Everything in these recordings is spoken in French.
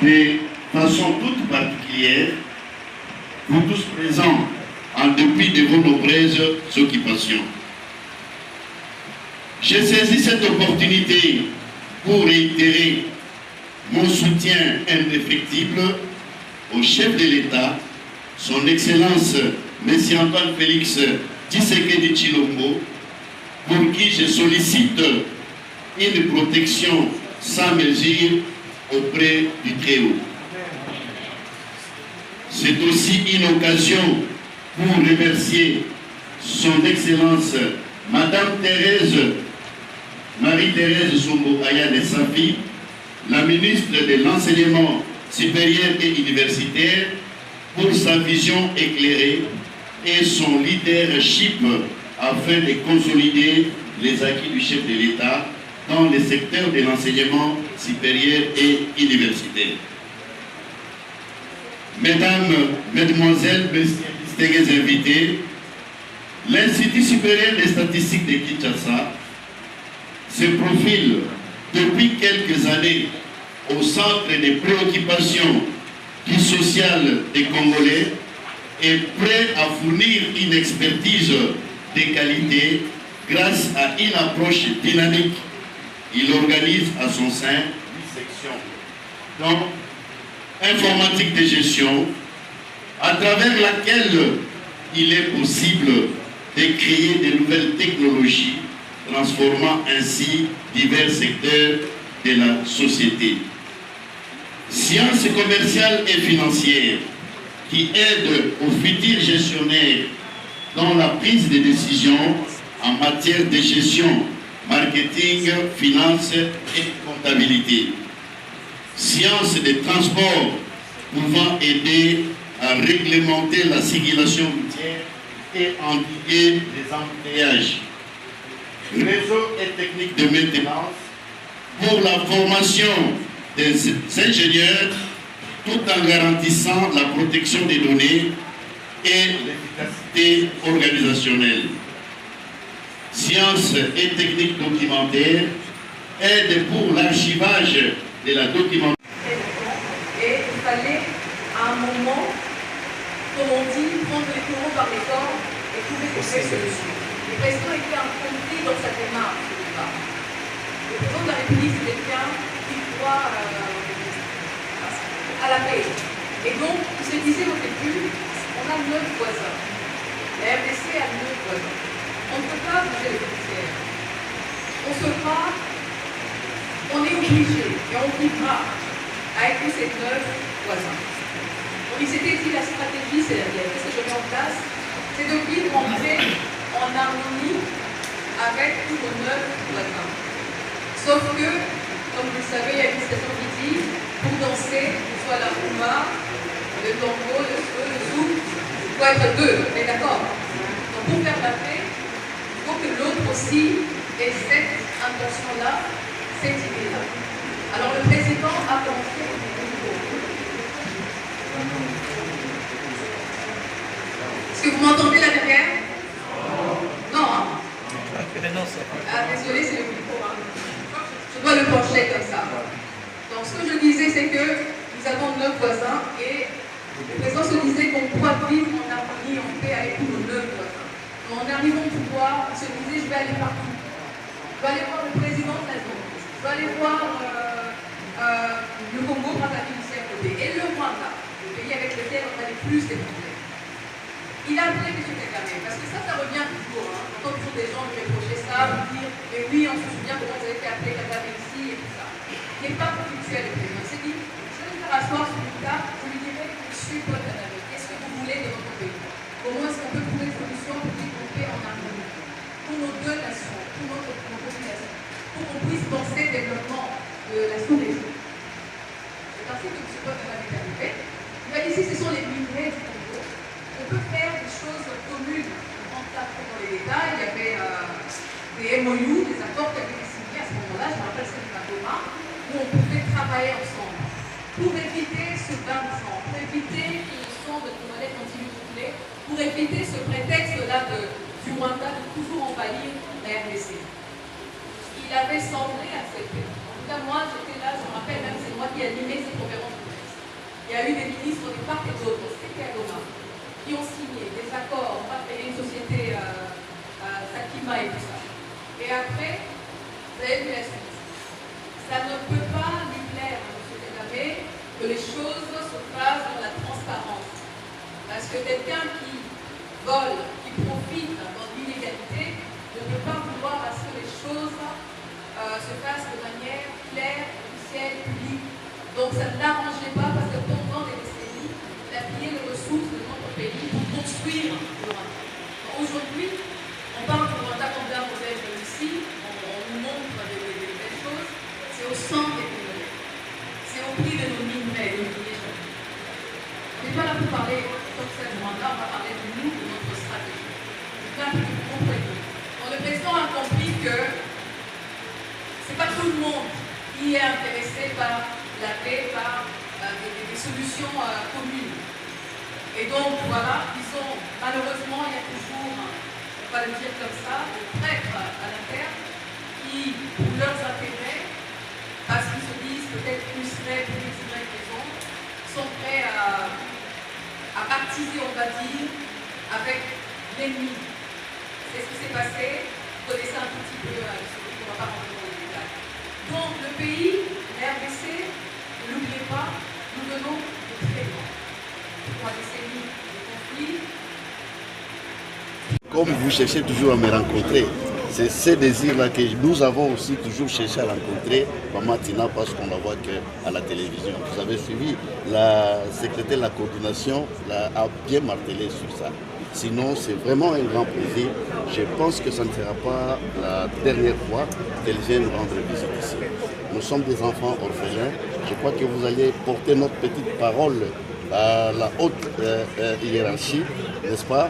de façon toute particulière, vous tous présents, en dépit de vos nombreuses occupations. J'ai saisi cette opportunité pour réitérer mon soutien indéfectible au chef de l'État, son Excellence M. Antoine Félix Tshisekedi Tshilombo, pour qui je sollicite une protection sans mesure auprès du Très-Haut. C'est aussi une occasion pour remercier son Excellence Madame Marie-Thérèse Sombo Ayane Safi, la ministre de l'Enseignement supérieur et universitaire, pour sa vision éclairée et son leadership afin de consolider les acquis du chef de l'État dans le secteur de l'enseignement supérieur et universitaire. Mesdames, Mesdemoiselles, Messieurs invités, l'Institut supérieur des statistiques de Kinshasa se profile depuis quelques années au centre des préoccupations sociales des Congolais et prêt à fournir une expertise de qualité grâce à une approche dynamique. Il organise à son sein une section donc informatique de gestion à travers laquelle il est possible de créer de nouvelles technologies transformant ainsi divers secteurs de la société. Sciences commerciales et financières qui aident aux futurs gestionnaires dans la prise de décision en matière de gestion, marketing, finance et comptabilité. Sciences des transports pouvant aider à réglementer la circulation routière et endiguer les embouteillages. Réseau et techniques de maintenance pour la formation des ingénieurs tout en garantissant la protection des données et l'efficacité organisationnelle. Sciences et techniques documentaires aide pour l'archivage de la documentation. Et il fallait à un moment, comme on dit, prendre les taureaux par les cornes et trouver des solutions. Le président était incompris dans sa démarche au départ. Le président de la République, c'est quelqu'un qui croit à la paix. Et donc, il se disait au début, on a 9 voisins. La RDC a 9 voisins. On ne peut pas bouger les frontières. On se bat, on est obligé, et on vivra avec tous ces 9 voisins. Donc il s'était dit, la stratégie, c'est la mienne. Qu'est-ce que je mets en place? C'est de vivre en paix, en harmonie avec tous nos 9 voisins. Sauf que, comme vous le savez, il y a une citation qui dit, pour danser, que ce soit la rumba, le tango, le feu, le zouk, il faut être 2, on est d'accord? Donc pour faire la paix, il faut que l'autre aussi ait cette intention-là, cette idée-là. Alors le président a pensé au niveau. Est-ce que vous m'entendez là derrière? Non, hein? Ah, désolé, c'est le micro. Hein. Je dois le pencher comme ça. Donc ce que je disais, c'est que nous avons 9 voisins et le président se disait qu'on pourra vivre en harmonie, en paix avec tous nos 9 voisins. Donc, en arrivant au pouvoir, il se disait, je vais aller partout. Je vais aller voir le président de la zone. Je vais aller voir le Congo, Brazzaville, ici à côté. Et le Rwanda, le pays avec lequel on a les plus des problèmes. Il a appelé M. Kagame, parce que ça revient toujours. Hein. On entend toujours des gens lui reprocher ça, lui dire, mais oui, on se souvient comment vous avez fait appeler Kagame ici et tout ça. Il n'est pas conflictuel, le président. Il s'est dit, je vais me faire asseoir sur une table, je lui dirai, monsieur Paul Kagame, qu'est-ce que vous voulez de notre pays? Comment est-ce qu'on peut trouver une solution pour vivre en paix en harmonie? Pour nos 2 nations, pour notre population, pour qu'on puisse penser le développement de la sous-région. C'est ainsi que M. Paul Kagame est arrivé. Il m'a dit, ici, ce sont les minerais du Congo. On peut faire des choses communes. On rentre pas trop dans les détails. Il y avait des MOU, des accords qui avaient été signés à ce moment-là. Je me rappelle celle de Matoma, où on pouvait travailler ensemble pour éviter ce bain de sang, pour éviter que le sang de Congolais continue de couler, pour éviter ce prétexte-là du Rwanda de toujours envahir la RDC. Il avait semblé accepter. En tout cas, moi, j'étais là, je me rappelle même, c'est moi qui animais ces conférences. il y a eu des ministres de part et d'autre, c'était à Goma, qui ont signé des accords, on va créer une société Sakima et tout ça. Et après, vous avez vu la suite. Ça ne peut pas lui plaire à M. Kagame que les choses se fassent dans la transparence. Parce que quelqu'un qui vole, qui profite dans l'illégalité, ne peut pas vouloir à ce que les choses se fassent de manière claire, officielle, publique. Donc ça ne l'arrangeait pas parce que pendant des décennies, il a pillé les ressources de notre pays pour construire le Rwanda. Aujourd'hui, on parle du Rwanda comme d'un modèle ici, on nous montre des belles choses, c'est au centre des communautés. C'est au prix de nos minerais, de nos minerais. On n'est pas là pour parler comme ça du Rwanda, on va parler de nous, de notre stratégie. C'est bien que vous compreniez. Donc le président a compris que ce n'est pas tout le monde qui est intéressé par la paix, par des solutions communes. Et donc voilà, malheureusement, il y a toujours, on va le dire comme ça, des traîtres à l'interne qui, pour leurs intérêts, parce qu'ils se disent peut-être plus vrai, pour X, Y raison, sont prêts à baptiser, on va dire, avec l'ennemi. C'est ce qui s'est passé. Vous connaissez un tout petit peu l'historique, on ne va pas rentrer dans les détails. Donc le pays, l'RDC, ne l'oubliez pas, nous venons de très loin. 3 décennies de conflit. Comme vous cherchez toujours à me rencontrer, c'est ce désir-là que nous avons aussi toujours cherché à rencontrer Maman Tina parce qu'on la voit qu'à la télévision. Vous avez suivi, la secrétaire de la coordination a bien martelé sur ça. Sinon, c'est vraiment un grand plaisir. Je pense que ça ne sera pas la dernière fois qu'elle vient nous rendre visite ici. Nous sommes des enfants orphelins. Je crois que vous allez porter notre petite parole à la haute hiérarchie, n'est-ce pas?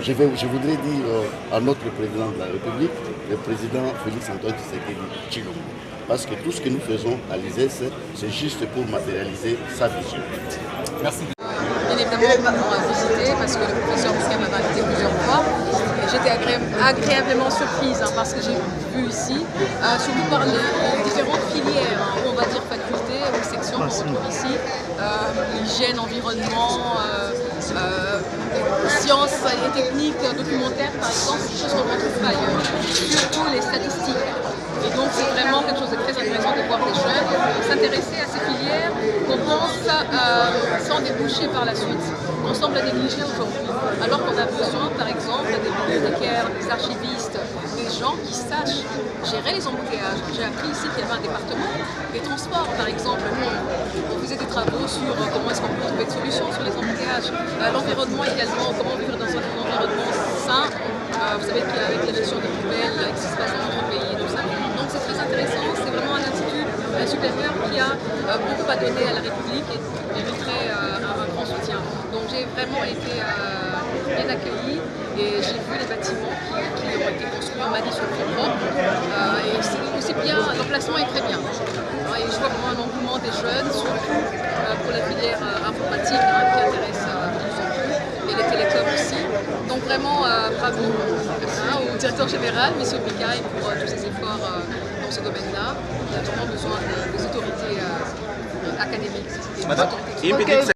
Je voudrais dire à notre président de la République, le président Félix-Antoine Tshisekedi Tshilombo, parce que tout ce que nous faisons à l'ISES, c'est juste pour matérialiser sa vision. Merci. Bien évidemment, on a visité parce que le professeur Bousquet m'avait invité plusieurs fois. J'étais agréablement surprise parce que j'ai vu ici, surtout par les différentes filières, où on va dire facultés ou sections qu'on retrouve ici, hygiène, environnement, sciences et techniques documentaires par exemple, des choses qu'on ne retrouve pas ailleurs, surtout les statistiques. Et donc c'est vraiment quelque chose de très intéressant de voir des jeunes s'intéresser à ces filières qu'on pense sans déboucher par la suite, qu'on semble négliger aujourd'hui. Alors qu'on a besoin par exemple des bibliothécaires, des archivistes, des gens qui sachent gérer les embouteillages. J'ai appris ici qu'il y avait un département des transports par exemple. On faisait des travaux sur comment est-ce qu'on peut trouver des solutions sur les embouteillages. L'environnement également, comment vivre dans un environnement sain. Vous savez qu'avec les notions de poubelles, avec ce qui se passe dans notre pays, tout ça. Donc c'est très intéressant, c'est vraiment un institut supérieur qui a beaucoup à donner à la République et mériterait un grand soutien. Donc j'ai vraiment été bien accueillie et j'ai vu les bâtiments qui ont été construits, on m'a dit, sur le fonds propre. Et c'est aussi bien, l'emplacement est très bien. Et je vois vraiment un engouement des jeunes, surtout pour la filière informatique qui intéresse de plus en plus, et les télécoms aussi. Donc vraiment bravo au directeur général, M. Bicaille, pour tous ses efforts dans ce domaine-là. Il y a vraiment besoin des autorités académiques.